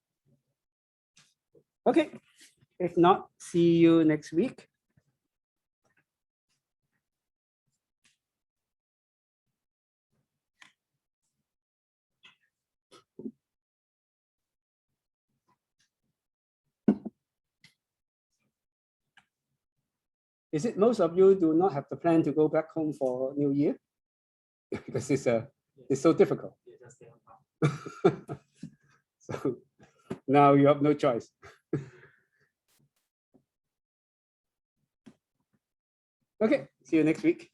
Okay, if not, see you next week. Is it most of you do not have the plan to go back home for New Year? Because it's so difficult. So now you have no choice. Okay, see you next week.